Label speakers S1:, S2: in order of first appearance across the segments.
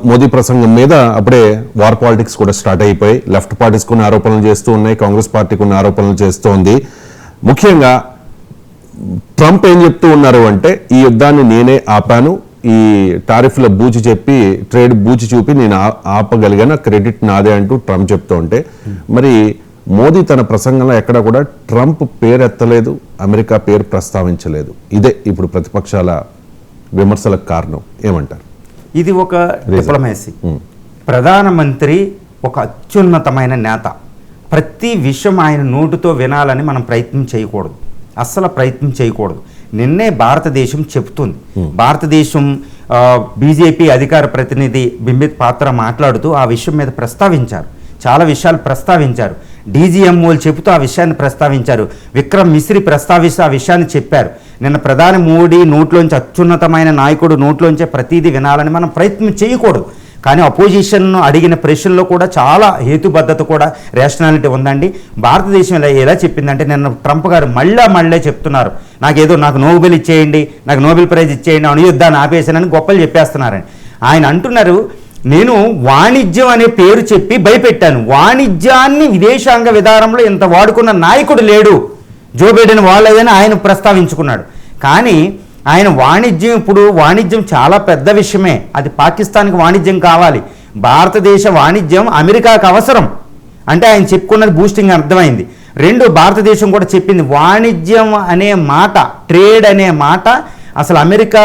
S1: మోదీ ప్రసంగం మీద అప్పుడే వార్ పాలిటిక్స్ కూడా స్టార్ట్ అయిపోయి లెఫ్ట్ పార్టీస్ కొన్ని ఆరోపణలు చేస్తూ ఉన్నాయి, కాంగ్రెస్ పార్టీ కొన్ని ఆరోపణలు చేస్తోంది. ముఖ్యంగా ట్రంప్ ఏం చెప్తూ ఉన్నారు అంటే, ఈ యుద్ధాన్ని నేనే ఆపాను, ఈ టారిఫ్ల బూచి చెప్పి ట్రేడ్ బూచి చూపి నేను ఆపగలిగిన క్రెడిట్ నాదే అంటూ ట్రంప్ చెప్తూ ఉంటే, మరి మోదీ తన ప్రసంగంలో ఎక్కడా కూడా ట్రంప్ పేరు ఎత్తలేదు, అమెరికా పేరు ప్రస్తావించలేదు. ఇదే ఇప్పుడు ప్రతిపక్షాల విమర్శలకు కారణం. ఏమంటారు?
S2: ఇది ఒక డిప్లొమసీ. ప్రధానమంత్రి ఒక అత్యున్నతమైన నేత. ప్రతి విషయం ఆయన నోటితో వినాలని మనం ప్రయత్నం చేయకూడదు, అస్సలు ప్రయత్నం చేయకూడదు. నిన్నే భారతదేశం చెప్తుంది. భారతదేశం బీజేపీ అధికార ప్రతినిధి బింబిత్ పాత్ర మాట్లాడుతూ ఆ విషయం మీద ప్రస్తావించారు, చాలా విషయాలు ప్రస్తావించారు. డీజీఎంఓలు చెబుతూ ఆ విషయాన్ని ప్రస్తావించారు. విక్రమ్ మిశ్రీ ప్రస్తావిస్తూ ఆ విషయాన్ని చెప్పారు. నిన్న ప్రధాని మోడీ నోట్లోంచి, అత్యున్నతమైన నాయకుడు నోట్లోంచే ప్రతిదీ వినాలని మనం ప్రయత్నం చేయకూడదు. కానీ అపోజిషన్ అడిగిన ప్రశ్నలో కూడా చాలా హేతుబద్ధత కూడా రేషనాలిటీ ఉందండి. భారతదేశం ఎలా చెప్పిందంటే, నిన్న ట్రంప్ గారు మళ్ళీ చెప్తున్నారు, నాకు నోబెల్ ఇచ్చేయండి, నాకు నోబెల్ ప్రైజ్ ఇచ్చేయండి, అణుయుద్ధాన్ని ఆపేసానని గొప్పలు చెప్పేస్తున్నారని ఆయన అంటున్నారు. నేను వాణిజ్యం అనే పేరు చెప్పి భయపెట్టాను. వాణిజ్యాన్ని విదేశాంగ విధానంలో ఇంత వాడుకున్న నాయకుడు లేడు, జో బైడెన్ వాళ్ళదని ఆయన ప్రస్తావించుకున్నాడు. కానీ ఆయన వాణిజ్యం చాలా పెద్ద విషయమే. అది పాకిస్తాన్కి వాణిజ్యం కావాలి, భారతదేశ వాణిజ్యం అమెరికాకు అవసరం అంటే ఆయన చెప్పుకున్నది బూస్టింగ్ అర్థమైంది. రెండు, భారతదేశం కూడా చెప్పింది వాణిజ్యం అనే మాట, ట్రేడ్ అనే మాట అసలు అమెరికా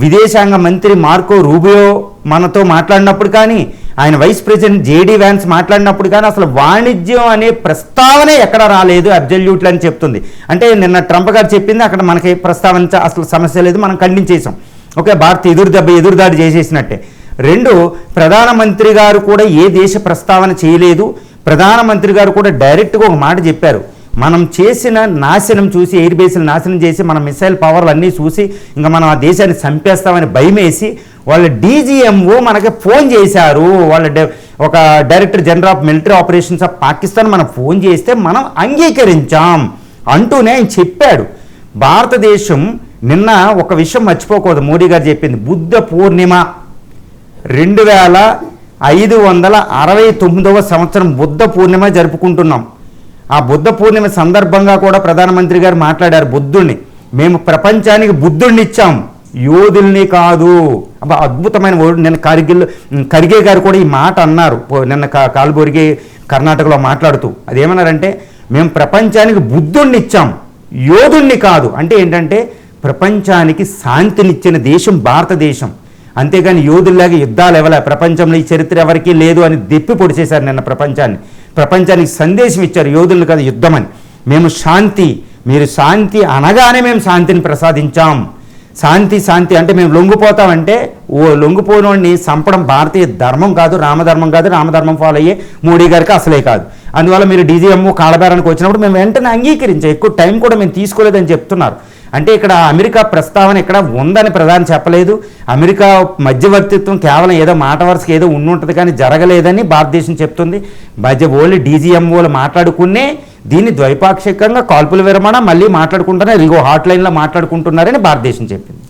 S2: విదేశాంగ మంత్రి మార్కో రూబియో మనతో మాట్లాడినప్పుడు కానీ, ఆయన వైస్ ప్రెసిడెంట్ జేడీ వ్యాన్స్ మాట్లాడినప్పుడు కానీ అసలు వాణిజ్యం అనే ప్రస్తావనే ఎక్కడ రాలేదు, అబ్జల్యూట్లు అని చెప్తుంది. అంటే నిన్న ట్రంప్ గారు చెప్పింది అక్కడ మనకి ప్రస్తావన అసలు సమస్య లేదు, మనం ఖండించేసాం. ఓకే, భారత్ ఎదురుదాడి చేసేసినట్టే. రెండు, ప్రధానమంత్రి గారు కూడా ఏ దేశ ప్రస్తావన చేయలేదు. ప్రధానమంత్రి గారు కూడా డైరెక్ట్గా ఒక మాట చెప్పారు, మనం చేసిన నాశనం చూసి, ఎయిర్ బేస్లు నాశనం చేసి, మన మిసైల్ పవర్లు అన్నీ చూసి ఇంకా మనం ఆ దేశాన్ని చంపేస్తామని భయమేసి వాళ్ళ డీజీఎంఓ మనకి ఫోన్ చేశారు. ఒక director general of military operations of Pakistan మనం ఫోన్ చేస్తే మనం అంగీకరించాం అంటూనే ఆయన చెప్పాడు. భారతదేశం నిన్న ఒక విషయం మర్చిపోకూడదు, మోడీ గారు చెప్పింది, బుద్ధ పూర్ణిమ 2569వ సంవత్సరం బుద్ధ పూర్ణిమ జరుపుకుంటున్నాం. ఆ బుద్ధ పూర్ణిమ సందర్భంగా కూడా ప్రధానమంత్రి గారు మాట్లాడారు, బుద్ధుడిని మేము ప్రపంచానికి బుద్ధుడిని ఇచ్చాం, యోధుల్ని కాదు. అద్భుతమైన వర్డ్. నిన్న ఖర్గే గారు కూడా ఈ మాట అన్నారు నిన్న కాల్బుర్గి కర్ణాటకలో మాట్లాడుతూ. అదేమన్నారంటే, మేము ప్రపంచానికి బుద్ధుడిని ఇచ్చాం, యోధుల్ని కాదు. అంటే ఏంటంటే ప్రపంచానికి శాంతినిచ్చిన దేశం భారతదేశం, అంతేగాని యోధుల్లాగా యుద్ధాలు ఎవరా ప్రపంచంలో ఈ చరిత్ర ఎవరికీ లేదు అని దెప్పి పొడిచేశారు నిన్న ప్రపంచానికి సందేశం ఇచ్చారు, యోధులు కాదు యుద్ధం అని. మీరు శాంతి అనగానే మేము శాంతిని ప్రసాదించాం. శాంతి అంటే మేము లొంగిపోతామంటే, లొంగిపోయినోడిని చంపడం భారతీయ ధర్మం కాదు, రామధర్మం ఫాలో అయ్యే మోడీ గారికి అసలే కాదు. అందువల్ల మీరు డీజీఎంఓ కాలబేరానికి వచ్చినప్పుడు మేము వెంటనే అంగీకరించాం, ఎక్కువ టైం కూడా మేము తీసుకోలేదని చెప్తున్నారు. అంటే ఇక్కడ అమెరికా ప్రస్తావన ఇక్కడ ఉందని ప్రధాని చెప్పలేదు. అమెరికా మధ్యవర్తిత్వం కేవలం ఏదో మాట వరుసకి ఏదో ఉండుంటుంది కానీ జరగలేదని భారతదేశం చెప్తుంది. ఓన్లీ డీజీఎంఓలు మాట్లాడుకునే దీన్ని ద్వైపాక్షికంగా కాల్పుల విరమణ మళ్ళీ మాట్లాడుకుంటున్నారు, ఇగో హాట్ లైన్లో మాట్లాడుకుంటున్నారని భారతదేశం చెప్పింది.